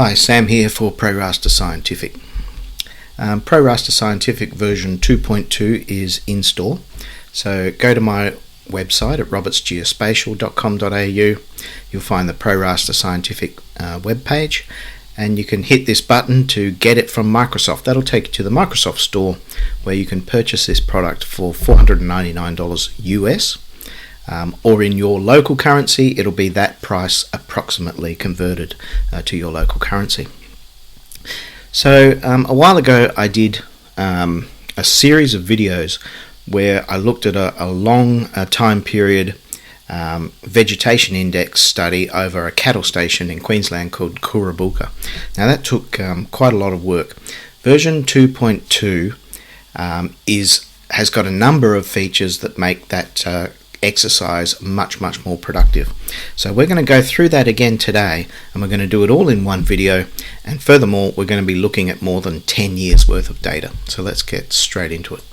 Hi, Sam here for ProRaster Scientific. ProRaster Scientific version 2.2 is in store, so go to my website at robertsgeospatial.com.au. You'll find the ProRaster Scientific webpage, and you can hit this button to get it from Microsoft. That'll take you to the Microsoft store where you can purchase this product for $499 US. Or in your local currency, it'll be that price approximately converted to your local currency. So a while ago I did a series of videos where I looked at a long time period vegetation index study over a cattle station in Queensland called Coorabulka. Now that took quite a lot of work. Version 2.2 has got a number of features that make that exercise much more productive. So we're going to go through that again today, and we're going to do it all in one video, and furthermore we're going to be looking at more than 10 years worth of data. So let's get straight into it.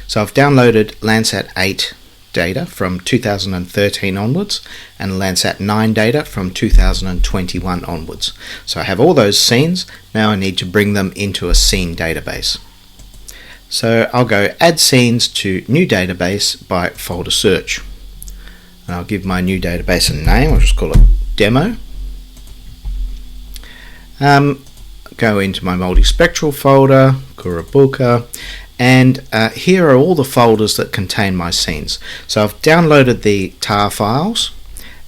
So I've downloaded Landsat 8 data from 2013 onwards and Landsat 9 data from 2021 onwards. So I have all those scenes. Now I need to bring them into a scene database. So I'll go add scenes to new database by folder search. And I'll give my new database a name. I'll just call it demo. Go into my multispectral folder, Coorabulka, and here are all the folders that contain my scenes. So I've downloaded the tar files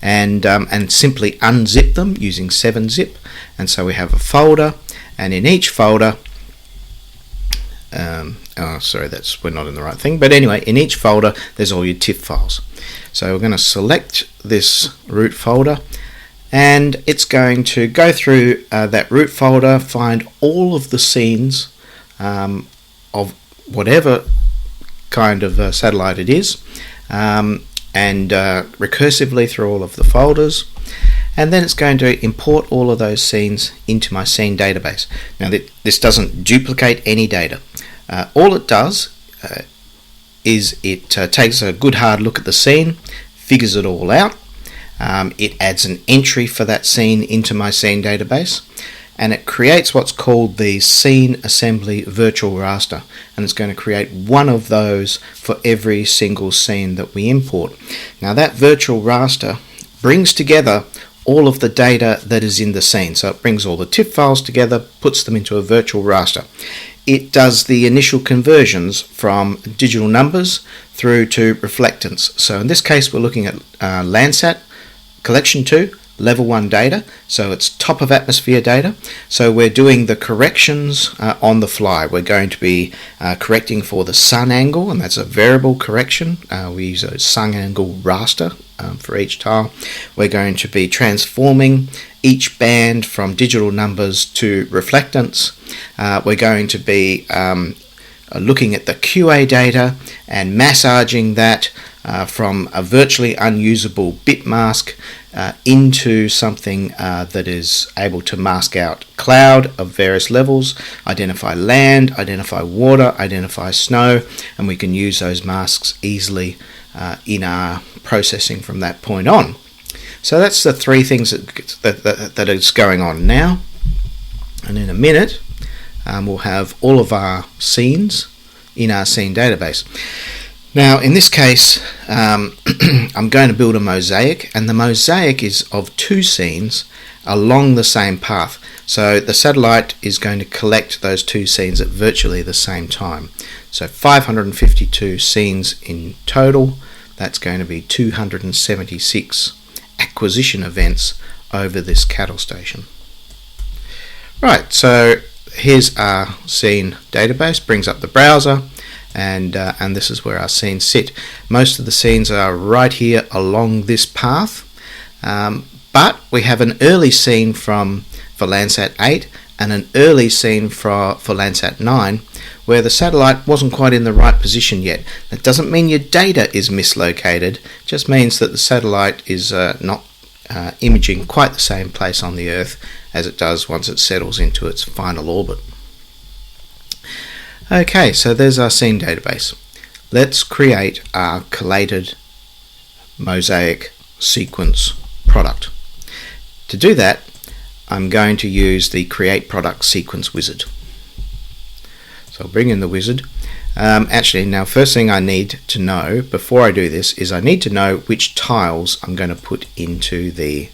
and simply unzip them using 7-zip, and so we have a folder, and in each folder we're not in the right thing, but anyway, in each folder there's all your TIFF files. So we're going to select this root folder, and it's going to go through that root folder, find all of the scenes of whatever kind of satellite it is, and recursively through all of the folders, and then it's going to import all of those scenes into my scene database. Now this doesn't duplicate any data. All it does is it takes a good hard look at the scene, figures it all out, it adds an entry for that scene into my scene database, and it creates what's called the Scene Assembly Virtual Raster, and it's going to create one of those for every single scene that we import. Now that virtual raster brings together all of the data that is in the scene. So it brings all the TIFF files together, puts them into a virtual raster. It does the initial conversions from digital numbers through to reflectance. So in this case we're looking at Landsat collection 2 level 1 data, so it's top of atmosphere data. So we're doing the corrections on the fly. We're going to be correcting for the sun angle, and that's a variable correction. We use a sun angle raster for each tile. We're going to be transforming each band from digital numbers to reflectance. We're going to be looking at the QA data and massaging that from a virtually unusable bit mask into something that is able to mask out cloud of various levels, identify land, identify water, identify snow, and we can use those masks easily in our processing from that point on. So that's the three things that is going on now, and in a minute we'll have all of our scenes in our scene database. Now in this case I'm going to build a mosaic, and the mosaic is of two scenes along the same path. So the satellite is going to collect those two scenes at virtually the same time. So 552 scenes in total. That's going to be 276 acquisition events over this cattle station. Right, so here's our scene database, brings up the browser, and this is where our scenes sit. Most of the scenes are right here along this path, but we have an early scene for Landsat 8 and an early scene for Landsat 9 where the satellite wasn't quite in the right position yet. That doesn't mean your data is mislocated, it just means that the satellite is not imaging quite the same place on the Earth as it does once it settles into its final orbit. Okay, so there's our scene database. Let's create our Collated Mosaic Sequence product. To do that, I'm going to use the Create Product Sequence wizard. So I'll bring in the wizard. Actually, now first thing I need to know before I do this is I need to know which tiles I'm going to put into the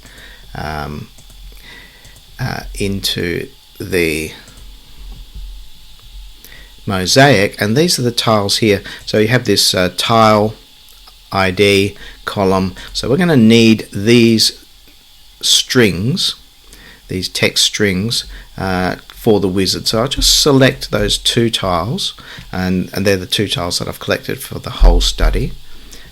mosaic, and these are the tiles here. So you have this tile ID column, so we're going to need these strings, these text strings for the wizard. So I'll just select those two tiles, and they're the two tiles that I've collected for the whole study,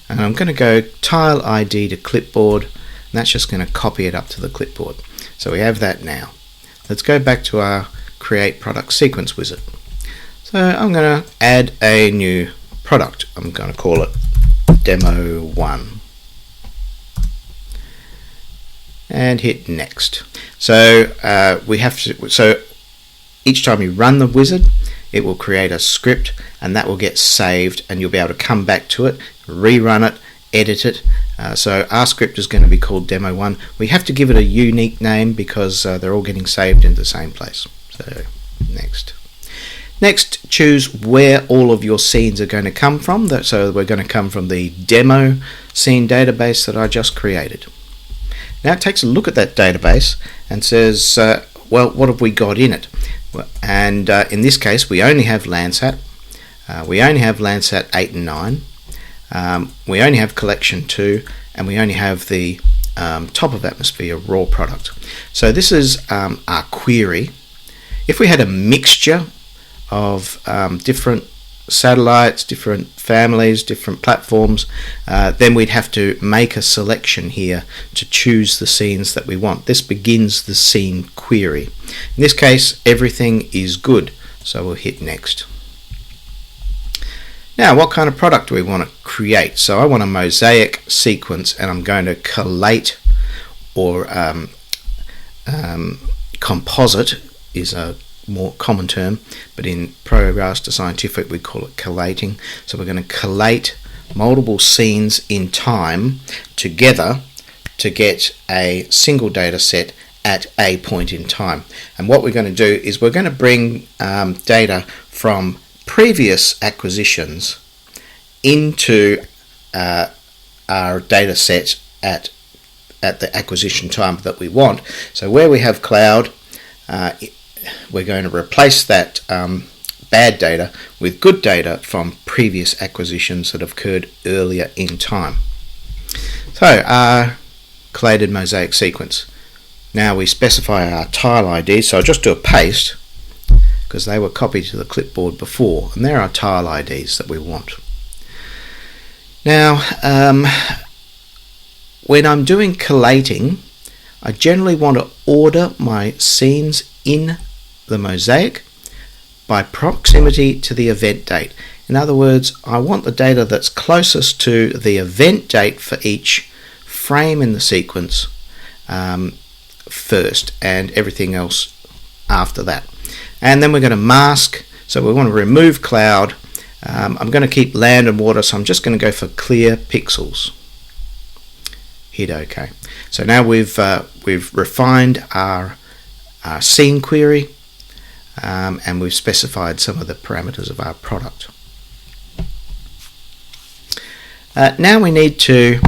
and I'm going to go tile ID to clipboard, and that's just going to copy it up to the clipboard. So we have that now. Let's go back to our Create Product Sequence wizard. So I'm going to add a new product. I'm going to call it Demo 1 and hit Next. So so each time you run the wizard, it will create a script, and that will get saved, and you'll be able to come back to it, rerun it, edit it. So our script is going to be called Demo 1. We have to give it a unique name because they're all getting saved in the same place. So Next. Next, choose where all of your scenes are going to come from. So we're going to come from the demo scene database that I just created. Now it takes a look at that database and says, well, what have we got in it? And in this case, we only have Landsat. We only have Landsat 8 and 9. We only have Collection 2, and we only have the top of atmosphere raw product. So this is our query. If we had a mixture of different satellites, different families, different platforms, then we'd have to make a selection here to choose the scenes that we want. This begins the scene query. In this case, everything is good, so we'll hit Next. Now, what kind of product do we want to create? So I want a mosaic sequence, and I'm going to collate, or composite is a more common term, but in ProRaster Scientific we call it collating. So we're going to collate multiple scenes in time together to get a single data set at a point in time. And what we're going to do is we're going to bring data from previous acquisitions into our data set at the acquisition time that we want. So where we have cloud, we're going to replace that bad data with good data from previous acquisitions that have occurred earlier in time. So our Collated Mosaic Sequence. Now we specify our tile ID, so I'll just do a paste because they were copied to the clipboard before, and there are tile IDs that we want. Now when I'm doing collating, I generally want to order my scenes in the mosaic by proximity to the event date. In other words, I want the data that's closest to the event date for each frame in the sequence first, and everything else after that. And then we're going to mask, so we want to remove cloud. I'm going to keep land and water, so I'm just going to go for clear pixels. Hit OK. So now we've refined our scene query, and we've specified some of the parameters of our product. Now we need to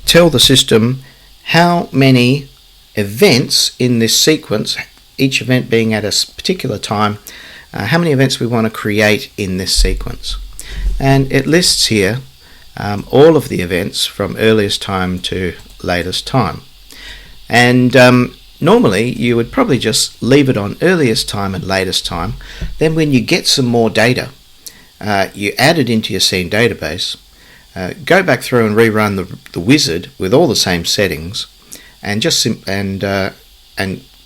tell the system how many events in this sequence, each event being at a particular time, how many events we want to create in this sequence. And it lists here all of the events from earliest time to latest time. And normally you would probably just leave it on earliest time and latest time. Then when you get some more data, you add it into your scene database, go back through and rerun the wizard with all the same settings, and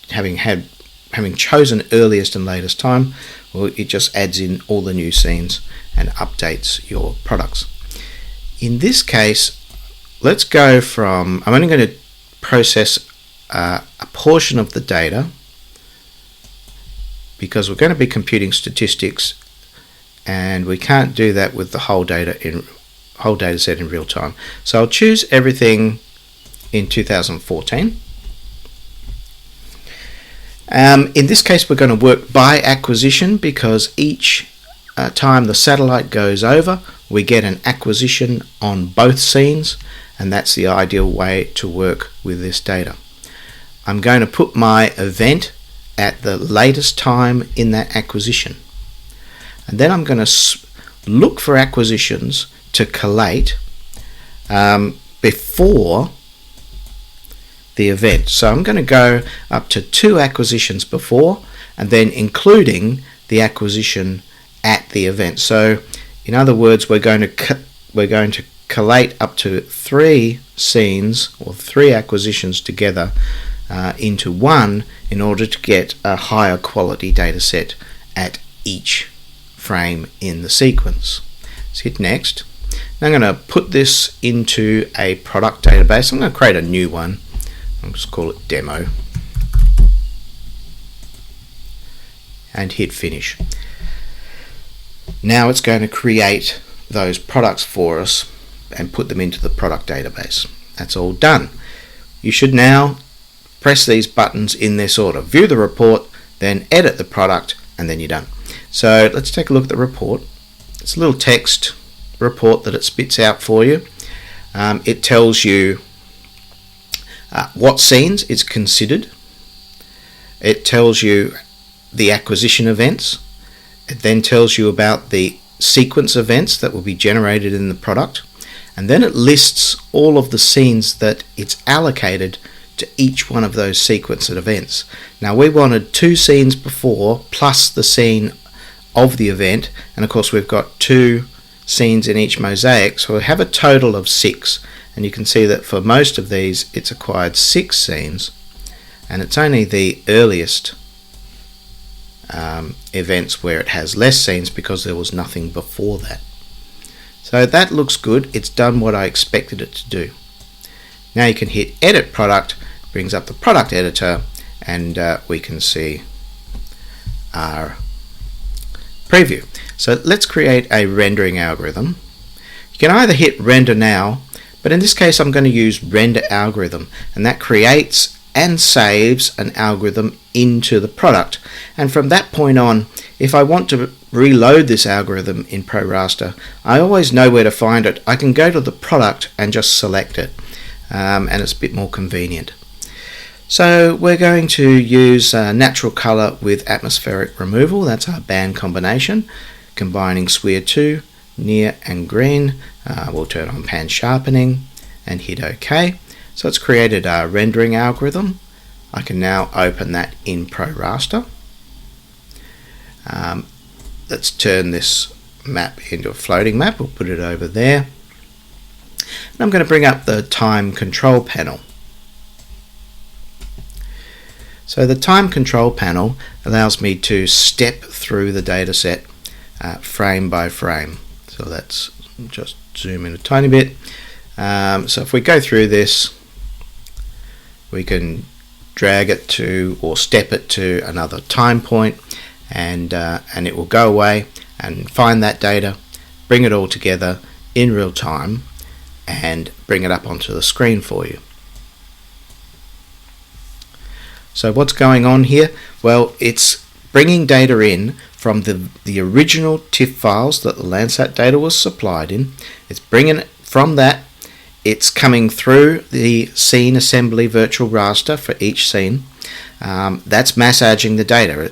having chosen earliest and latest time, well, it just adds in all the new scenes and updates your products. In this case, let's go from, I'm only going to process a portion of the data because we're going to be computing statistics, and we can't do that with the whole data set in real time. So I'll choose everything in 2014. In this case, we're going to work by acquisition, because each time the satellite goes over, we get an acquisition on both scenes, and that's the ideal way to work with this data. I'm going to put my event at the latest time in that acquisition, and then I'm going to look for acquisitions to collate before the event. So I'm going to go up to 2 acquisitions before, and then including the acquisition at the event. So in other words, we're going to collate up to 3 scenes or 3 acquisitions together into one in order to get a higher quality data set at each frame in the sequence. Let's hit next. Now I'm going to put this into a product database. I'm going to create a new one. I'll just call it demo and hit finish. Now it's going to create those products for us and put them into the product database. That's all done. You should now press these buttons in this order: view the report, then edit the product, and then you're done. So let's take a look at the report. It's a little text report that it spits out for you. It tells you what scenes it's considered. It tells you the acquisition events. It then tells you about the sequence events that will be generated in the product, and then it lists all of the scenes that it's allocated to each one of those sequence events. Now we wanted 2 scenes before plus the scene of the event, and of course we've got 2 scenes in each mosaic, so we have a total of 6, and you can see that for most of these it's acquired 6 scenes, and it's only the earliest events where it has less scenes because there was nothing before that. So that looks good. It's done what I expected it to do. Now you can hit edit product, brings up the product editor, and we can see our preview. So let's create a rendering algorithm. You can either hit render now, but in this case I'm going to use render algorithm, and that creates and saves an algorithm into the product. And from that point on, if I want to reload this algorithm in ProRaster, I always know where to find it. I can go to the product and just select it, and it's a bit more convenient. So we're going to use natural color with atmospheric removal. That's our band combination, combining SWIR 2, near and green. We'll turn on pan sharpening and hit OK. So it's created our rendering algorithm. I can now open that in ProRaster. Let's turn this map into a floating map. We'll put it over there. And I'm going to bring up the time control panel. So the time control panel allows me to step through the data set frame by frame. So let's just zoom in a tiny bit. So if we go through this, we can drag it to or step it to another time point, and it will go away and find that data, bring it all together in real time, and bring it up onto the screen for you. So what's going on here? Well, it's bringing data in from the original TIFF files that the Landsat data was supplied in. It's bringing it from that. It's coming through the scene assembly virtual raster for each scene. That's massaging the data.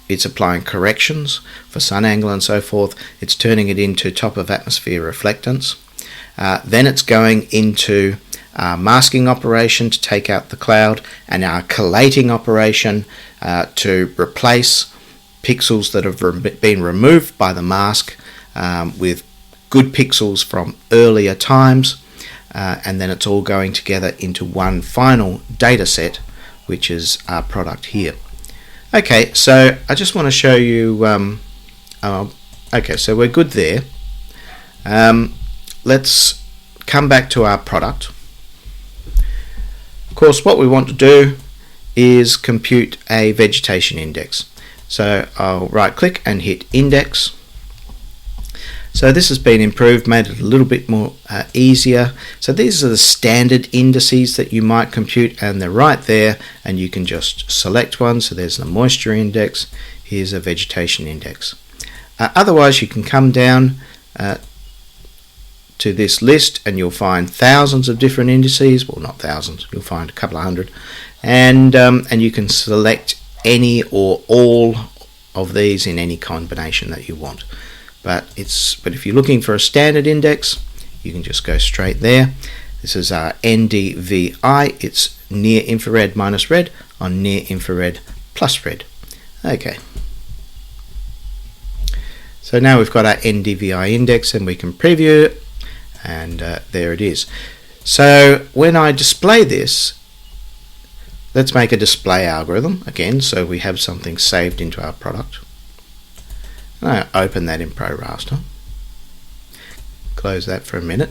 It's applying corrections for sun angle and so forth. It's turning it into top of atmosphere reflectance. Then it's going into our masking operation to take out the cloud, and our collating operation to replace pixels that have been removed by the mask with good pixels from earlier times. And then it's all going together into one final data set, which is our product here. Okay, so I just want to show you, okay, so we're good there. Let's come back to our product. Of course, what we want to do is compute a vegetation index. So I'll right click and hit index. So this has been improved, made it a little bit more easier. So these are the standard indices that you might compute, and they're right there, and you can just select one. So there's the moisture index, here's a vegetation index. Otherwise, you can come down to this list and you'll find thousands of different indices. Well, not thousands, you'll find a couple of hundred, and you can select any or all of these in any combination that you want. But if you're looking for a standard index, you can just go straight there. This is our NDVI. It's near infrared minus red on near infrared plus red. Okay. So now we've got our NDVI index and we can preview it, and there it is. So when I display this, let's make a display algorithm again so we have something saved into our product. I open that in ProRaster, close that for a minute,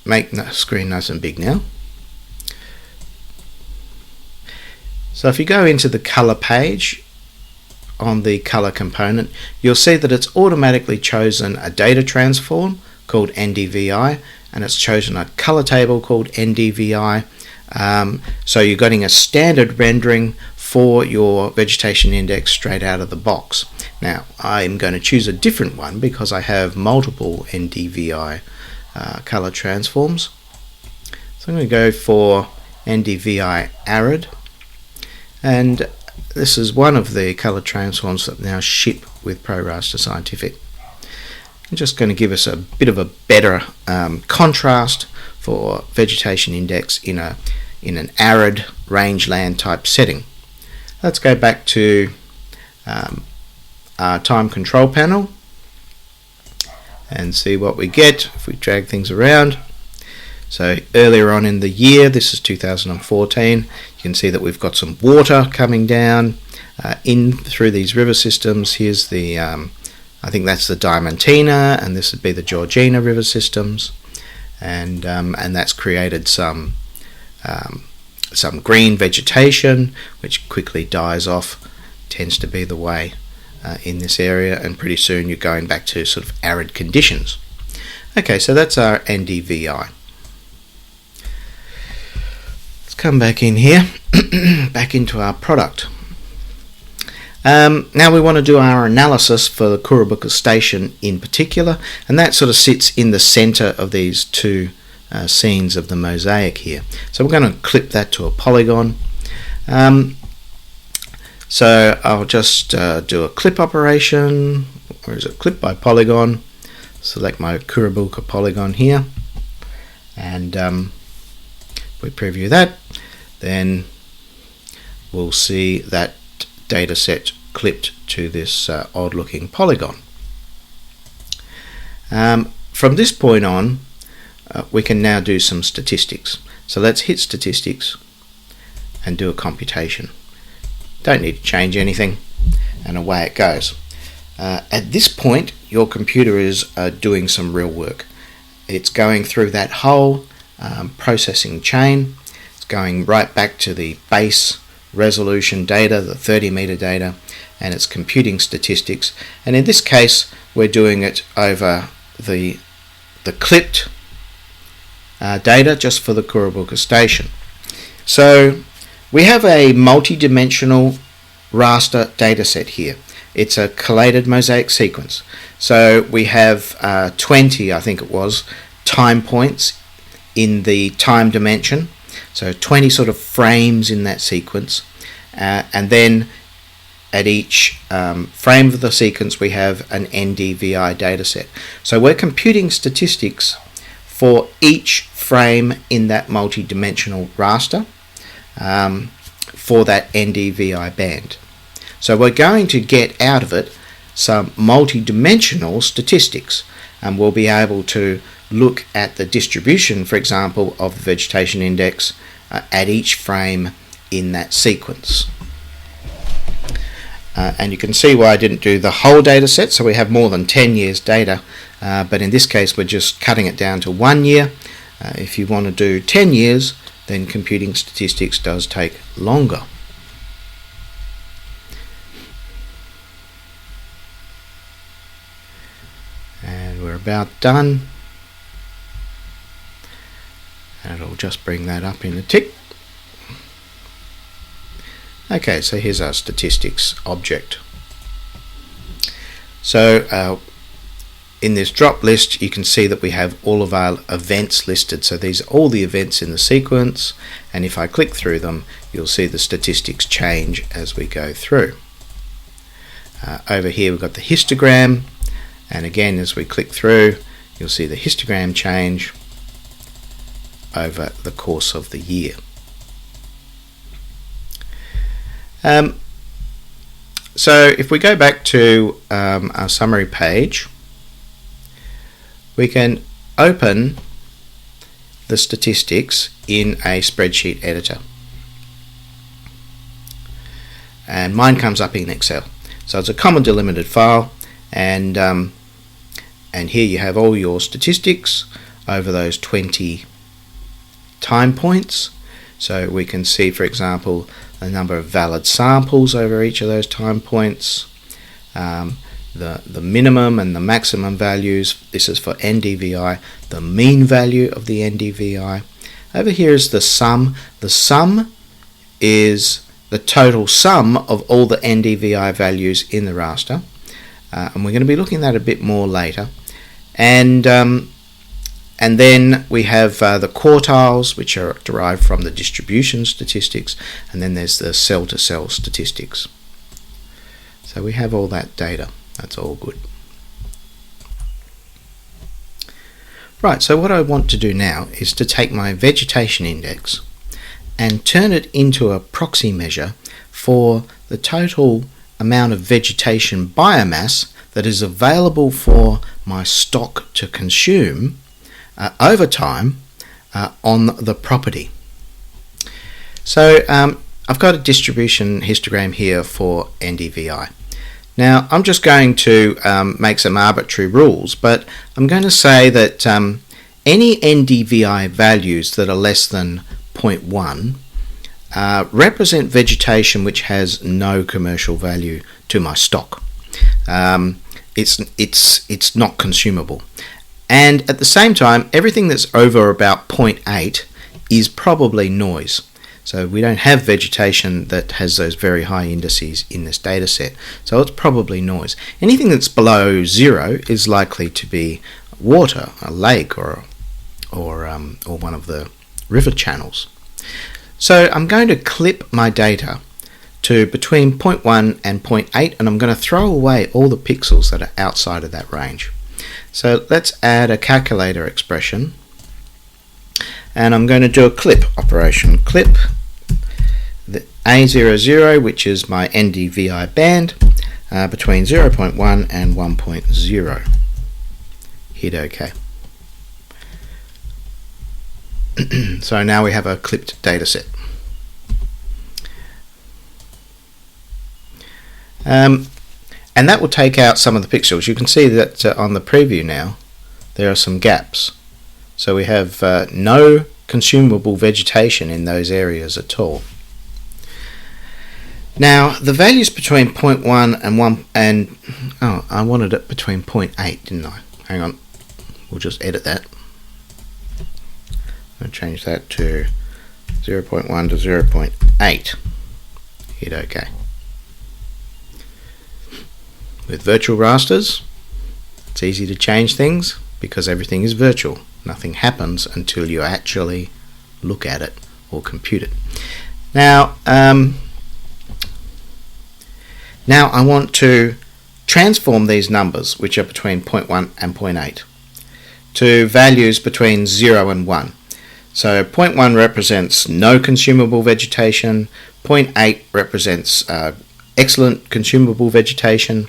make the screen nice and big now. So if you go into the color page on the color component, you'll see that it's automatically chosen a data transform called NDVI, and it's chosen a color table called NDVI. So you're getting a standard rendering for your vegetation index straight out of the box. Now I'm going to choose a different one because I have multiple NDVI color transforms. So I'm going to go for NDVI Arid, and this is one of the color transforms that now ship with ProRaster Scientific. I'm just going to give us a bit of a better contrast for vegetation index in an arid rangeland type setting. Let's go back to our time control panel and see what we get if we drag things around. So earlier on in the year, this is 2014, you can see that we've got some water coming down in through these river systems. Here's the, I think that's the Diamantina, and this would be the Georgina river systems, and that's created some green vegetation which quickly dies off. Tends to be the way in this area, and pretty soon you're going back to sort of arid conditions. Okay, so that's our NDVI. Let's come back in here, back into our product. Now we want to do our analysis for the Coorabulka Station in particular, and that sort of sits in the center of these two scenes of the mosaic here. So we're going to clip that to a polygon. So I'll just do a clip operation. Where is it? Clip by polygon. Select my Coorabulka polygon here, and we preview that. Then we'll see that data set clipped to this odd looking polygon. From this point on, we can now do some statistics. So let's hit statistics and do a computation. Don't need to change anything, and away it goes. At this point, your computer is doing some real work. It's going through that whole processing chain. It's going right back to the base resolution data, the 30-meter data, and it's computing statistics. And in this case, we're doing it over the clipped data just for the Coorabulka Station. So we have a multi-dimensional raster data set here. It's a collated mosaic sequence. So we have 20, I think it was, time points in the time dimension. So 20 sort of frames in that sequence. And then at each frame of the sequence we have an NDVI data set. So we're computing statistics for each frame in that multi-dimensional raster for that NDVI band. So we're going to get out of it some multi-dimensional statistics, and we'll be able to look at the distribution, for example, of the vegetation index at each frame in that sequence. And you can see why I didn't do the whole data set, so we have more than 10 years data, but in this case we're just cutting it down to 1 year. If you want to do 10 years, then computing statistics does take longer. about done. And it'll just bring that up in a tick. Okay, so here's our statistics object. So in this drop list you can see that we have all of our events listed. So these are all the events in the sequence, and if I click through them you'll see the statistics change as we go through. Over here we've got the histogram, and again as we click through you'll see the histogram change over the course of the year. So if we go back to our summary page, we can open the statistics in a spreadsheet editor, and mine comes up in Excel. So it's a comma delimited file, and here you have all your statistics over those 20 time points. So we can see, for example, the number of valid samples over each of those time points, the minimum and the maximum values. This is for NDVI, the mean value of the NDVI. Over here is the sum. The sum is the total sum of all the NDVI values in the raster, and we're going to be looking at that a bit more later. And then we have the quartiles, which are derived from the distribution statistics, and then there's the cell-to-cell statistics. So we have all that data. That's all good. Right, so what I want to do now is to take my vegetation index and turn it into a proxy measure for the total amount of vegetation biomass that is available for my stock to consume over time on the property. So I've got a distribution histogram here for NDVI. Now I'm just going to make some arbitrary rules, but I'm going to say that any NDVI values that are less than 0.1 represent vegetation which has no commercial value to my stock. It's not consumable. And at the same time, everything that's over about 0.8 is probably noise. So we don't have vegetation that has those very high indices in this data set. So it's probably noise. Anything that's below 0 is likely to be water, a lake, or one of the river channels. So I'm going to clip my data to between 0.1 and 0.8, and I'm going to throw away all the pixels that are outside of that range. So let's add a calculator expression, and I'm going to do a clip operation. Clip the A00, which is my NDVI band, between 0.1 and 1.0. Hit OK. So now we have a clipped data set. And that will take out some of the pixels. You can see that on the preview now there are some gaps. So we have no consumable vegetation in those areas at all. Now the values between 0.1 and 1 and I wanted it between 0.8, didn't I? Hang on, we'll just edit that. I'll change that to 0.1 to 0.8. Hit OK. With virtual rasters, it's easy to change things because everything is virtual. Nothing happens until you actually look at it or compute it. Now I want to transform these numbers, which are between 0.1 and 0.8, to values between 0 and 1. So 0.1 represents no consumable vegetation, 0.8 represents excellent consumable vegetation.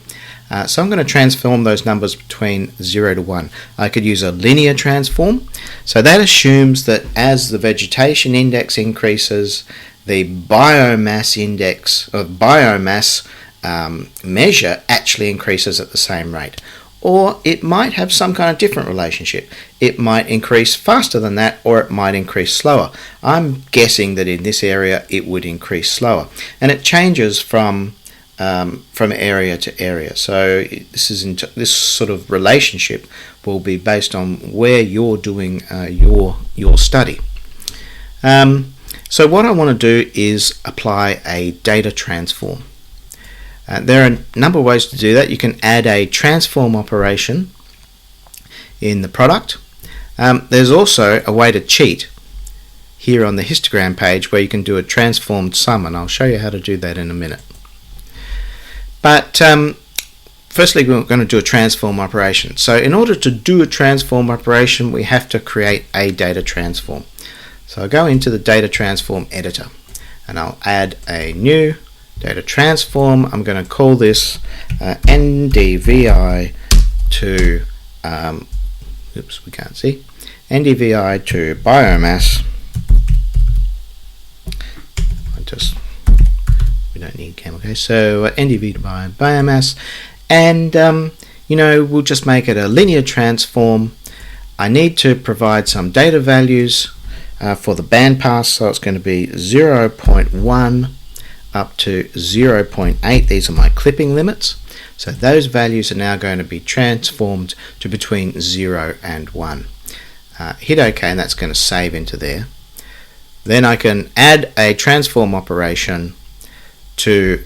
So I'm going to transform those numbers between 0 to 1. I could use a linear transform. So that assumes that as the vegetation index increases, the biomass index or biomass measure actually increases at the same rate. Or it might have some kind of different relationship. It might increase faster than that, or it might increase slower. I'm guessing that in this area it would increase slower. And it changes from area to area. So this sort of relationship will be based on where you're doing your study. So what I want to do is apply a data transform. There are a number of ways to do that. You can add a transform operation in the product. There's also a way to cheat here on the histogram page where you can do a transformed sum, and I'll show you how to do that in a minute. But firstly, we're going to do a transform operation. So in order to do a transform operation, we have to create a data transform. So I'll go into the data transform editor and I'll add a new data transform. I'm going to call this NDVI to oops, we can't see, NDVI to biomass. We don't need camel. Okay, so NDVI to biomass, and we'll just make it a linear transform. I need to provide some data values for the bandpass, so it's going to be 0.1 up to 0.8. These are my clipping limits. So those values are now going to be transformed to between 0 and 1. Hit OK, and that's going to save into there. Then I can add a transform operation to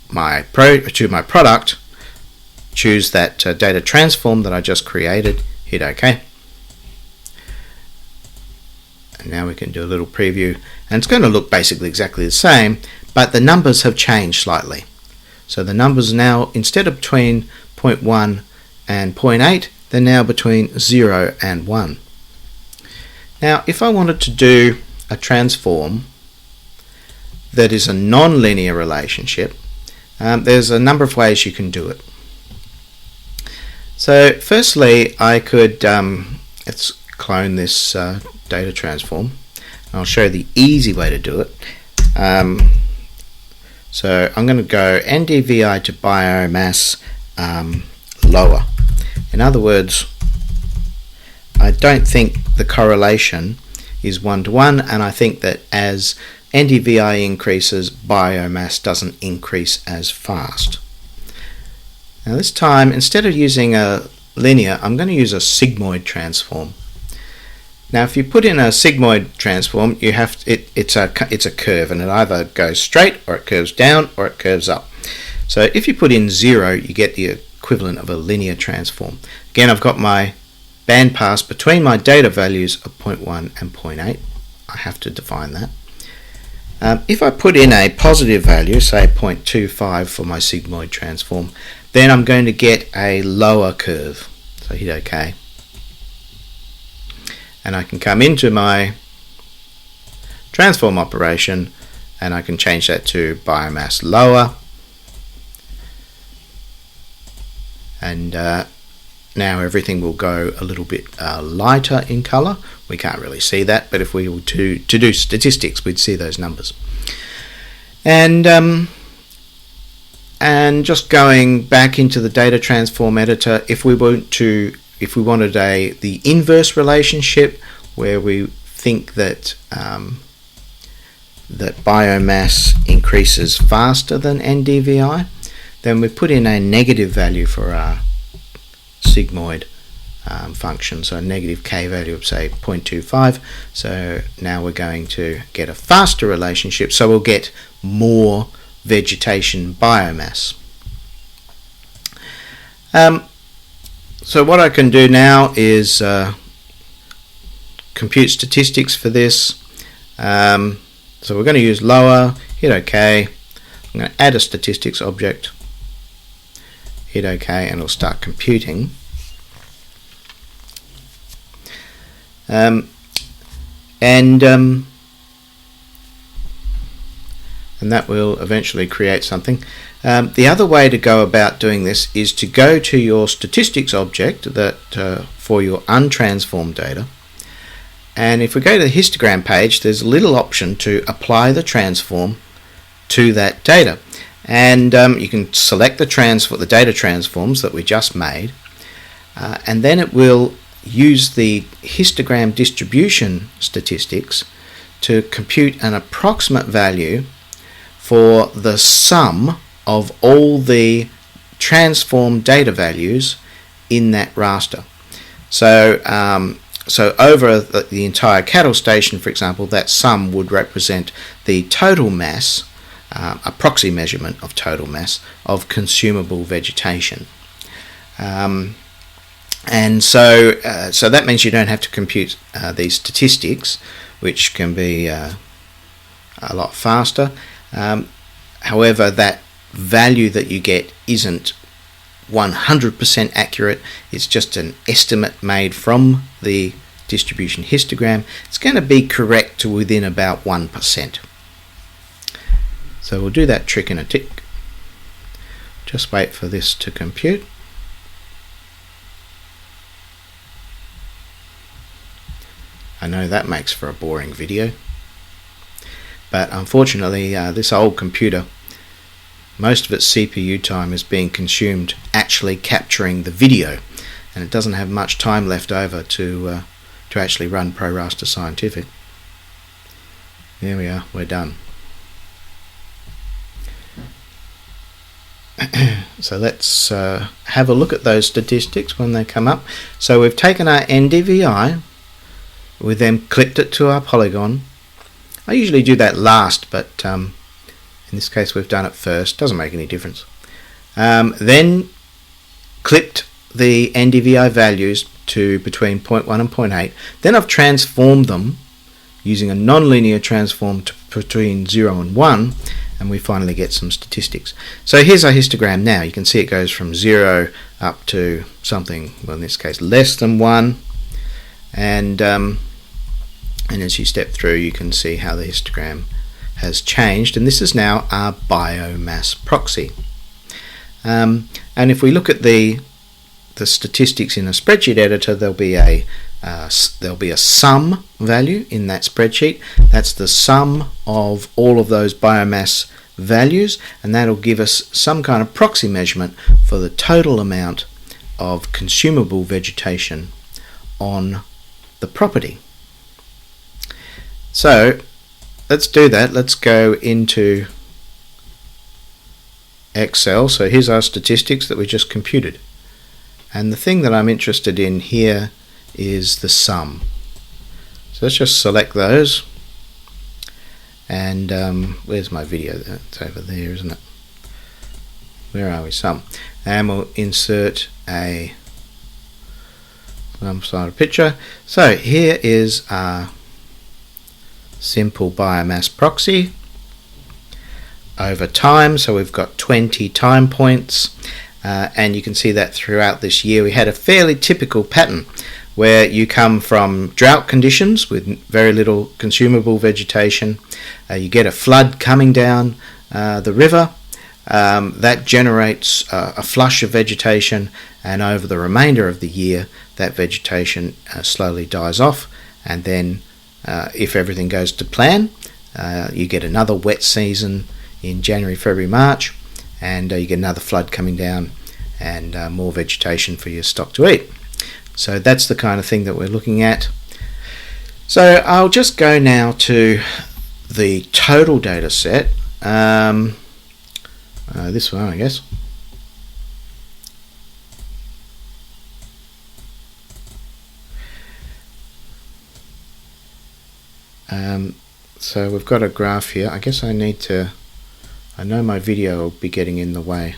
my product, choose that data transform that I just created, hit OK. And now we can do a little preview, and it's going to look basically exactly the same, but the numbers have changed slightly. So the numbers now, instead of between 0.1 and 0.8, they're now between 0 and 1. Now if I wanted to do a transform that is a non-linear relationship, there's a number of ways you can do it. So firstly, I could let's clone this data transform. I'll show the easy way to do it. So I'm going to go NDVI to biomass lower. In other words, I don't think the correlation is 1-to-1, and I think that as NDVI increases, biomass doesn't increase as fast. Now this time, instead of using a linear, I'm going to use a sigmoid transform. Now if you put in a sigmoid transform, you have it's a curve, and it either goes straight, or it curves down, or it curves up. So if you put in 0, you get the equivalent of a linear transform. Again, I've got my bandpass between my data values of 0.1 and 0.8. I have to define that. If I put in a positive value, say 0.25 for my sigmoid transform, then I'm going to get a lower curve. So hit OK. And I can come into my transform operation and I can change that to biomass lower. And now everything will go a little bit lighter in color. We can't really see that, but if we were to do statistics, we'd see those numbers. And just going back into the data transform editor, if we wanted the inverse relationship where we think that that biomass increases faster than NDVI, then we put in a negative value for our sigmoid function, so a negative k value of say 0.25. So now we're going to get a faster relationship, so we'll get more vegetation biomass. So what I can do now is compute statistics for this. So we're going to use lower, hit OK. I'm going to add a statistics object, hit OK, and it'll start computing. And that will eventually create something. The other way to go about doing this is to go to your statistics object that for your untransformed data, and if we go to the histogram page, there's a little option to apply the transform to that data, and you can select the data transforms that we just made, and then it will use the histogram distribution statistics to compute an approximate value for the sum of all the transformed data values in that raster. So so over the entire cattle station, for example, that sum would represent the total mass, a proxy measurement of total mass of consumable vegetation. And so that means you don't have to compute these statistics, which can be a lot faster. However, that value that you get isn't 100% accurate. It's just an estimate made from the distribution histogram. It's going to be correct to within about 1%. So we'll do that trick in a tick. Just wait for this to compute. I know that makes for a boring video, but unfortunately this old computer, most of its CPU time is being consumed actually capturing the video, and it doesn't have much time left over to actually run ProRaster Scientific. There we are, we're done. So let's have a look at those statistics when they come up. So we've taken our NDVI, we then clipped it to our polygon. I usually do that last, but in this case we've done it first, doesn't make any difference. Then clipped the NDVI values to between 0.1 and 0.8. Then I've transformed them using a nonlinear transform to between 0 and 1, and we finally get some statistics. So here's our histogram now. You can see it goes from 0 up to something, well in this case less than 1, and as you step through you can see how the histogram has changed, and this is now our biomass proxy. And if we look at the statistics in a spreadsheet editor, there'll be a sum value in that spreadsheet. That's the sum of all of those biomass values, and that'll give us some kind of proxy measurement for the total amount of consumable vegetation on the property. So let's do that. Let's go into Excel. So here's our statistics that we just computed, and the thing that I'm interested in here is the sum. So let's just select those, and where's my video? It's over there, isn't it? Where are we? Sum. And we'll insert some sort of picture. So here is our simple biomass proxy over time. So we've got 20 time points, and you can see that throughout this year we had a fairly typical pattern where you come from drought conditions with very little consumable vegetation. You get a flood coming down the river. That generates a flush of vegetation, and over the remainder of the year that vegetation slowly dies off, and then if everything goes to plan, you get another wet season in January, February, March, and you get another flood coming down and more vegetation for your stock to eat. So that's the kind of thing that we're looking at. So I'll just go now to the total data set. This one, I guess. So we've got a graph here. I guess I know my video will be getting in the way.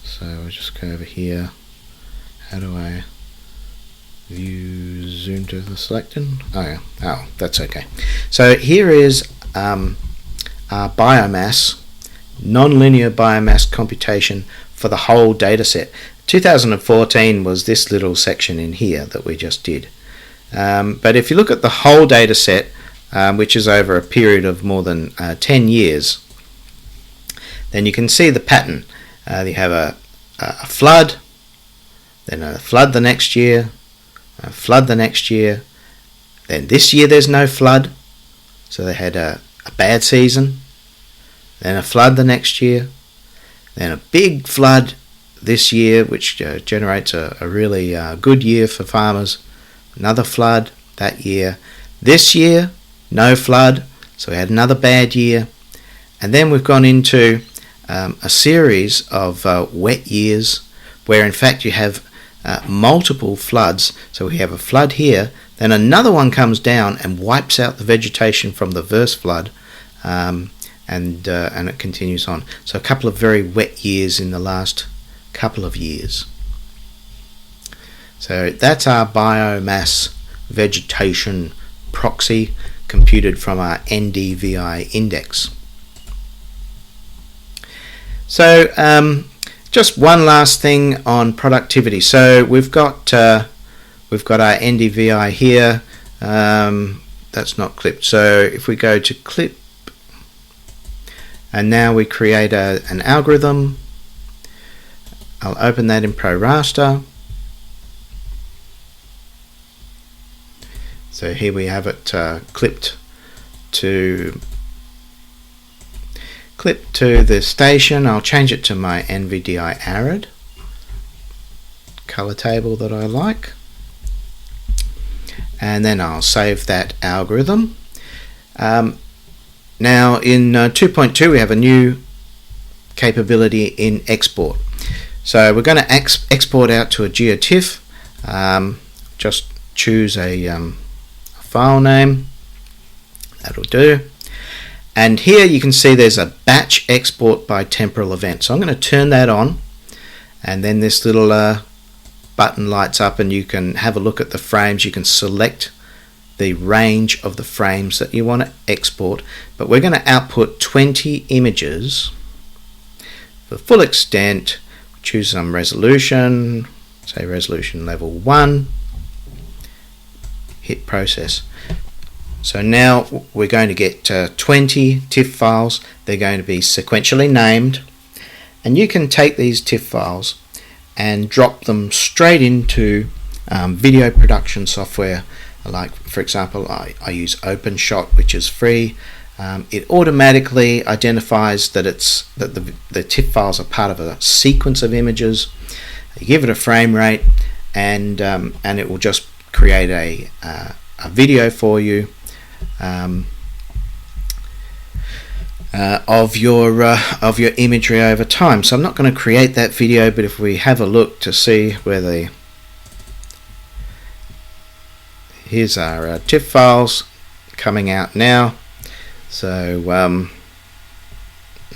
So I'll just go over here. How do I view zoom to the selected? Oh yeah, oh that's okay. So here is our biomass, nonlinear biomass computation for the whole data set. 2014 was this little section in here that we just did. But if you look at the whole data set, which is over a period of more than 10 years, then you can see the pattern. You have a flood, then a flood the next year, a flood the next year, then this year there's no flood, so they had a bad season, then a flood the next year, then a big flood this year, which generates a really good year for farmers, another flood that year, this year no flood, so we had another bad year, and then we've gone into a series of wet years where in fact you have multiple floods, so we have a flood here, then another one comes down and wipes out the vegetation from the first flood, and it continues on. So a couple of very wet years in the last couple of years. So that's our biomass vegetation proxy computed from our NDVI index. So just one last thing on productivity. So we've got our NDVI here. That's not clipped. So if we go to clip, and now we create an algorithm. I'll open that in ProRaster. So here we have it clipped to the station. I'll change it to my NVDI arid color table that I like, and then I'll save that algorithm. Now in 2.2 we have a new capability in export. So we're going to export out to a GeoTIFF. Just choose a file name, that'll do. And here you can see there's a batch export by temporal event. So I'm going to turn that on, and then this little button lights up and you can have a look at the frames. You can select the range of the frames that you want to export, but we're going to output 20 images for full extent. Choose some resolution, say resolution level 1, hit process. So now we're going to get 20 TIFF files. They're going to be sequentially named, and you can take these TIFF files and drop them straight into video production software. Like, for example, I use OpenShot, which is free. It automatically identifies that the TIFF files are part of a sequence of images. You give it a frame rate, and it will just create a video for you of your imagery over time. So I'm not going to create that video, but if we have a look to see where here's our TIFF files coming out now. So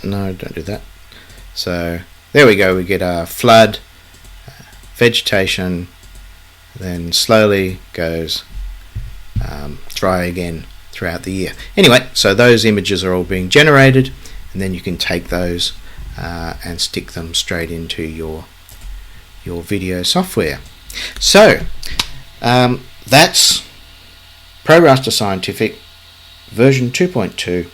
no, don't do that. So there we go, we get our flood, vegetation, then slowly goes dry again throughout the year. Anyway, so those images are all being generated, and then you can take those and stick them straight into your video software. So that's ProRaster Scientific version 2.2.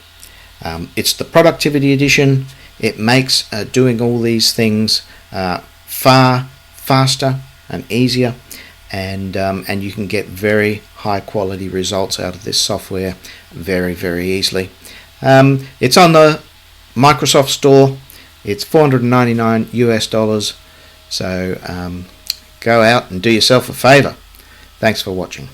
It's the productivity edition. It makes doing all these things far faster and easier, and you can get very high quality results out of this software very easily. It's on the Microsoft Store. It's $499 US. So go out and do yourself a favor. Thanks for watching.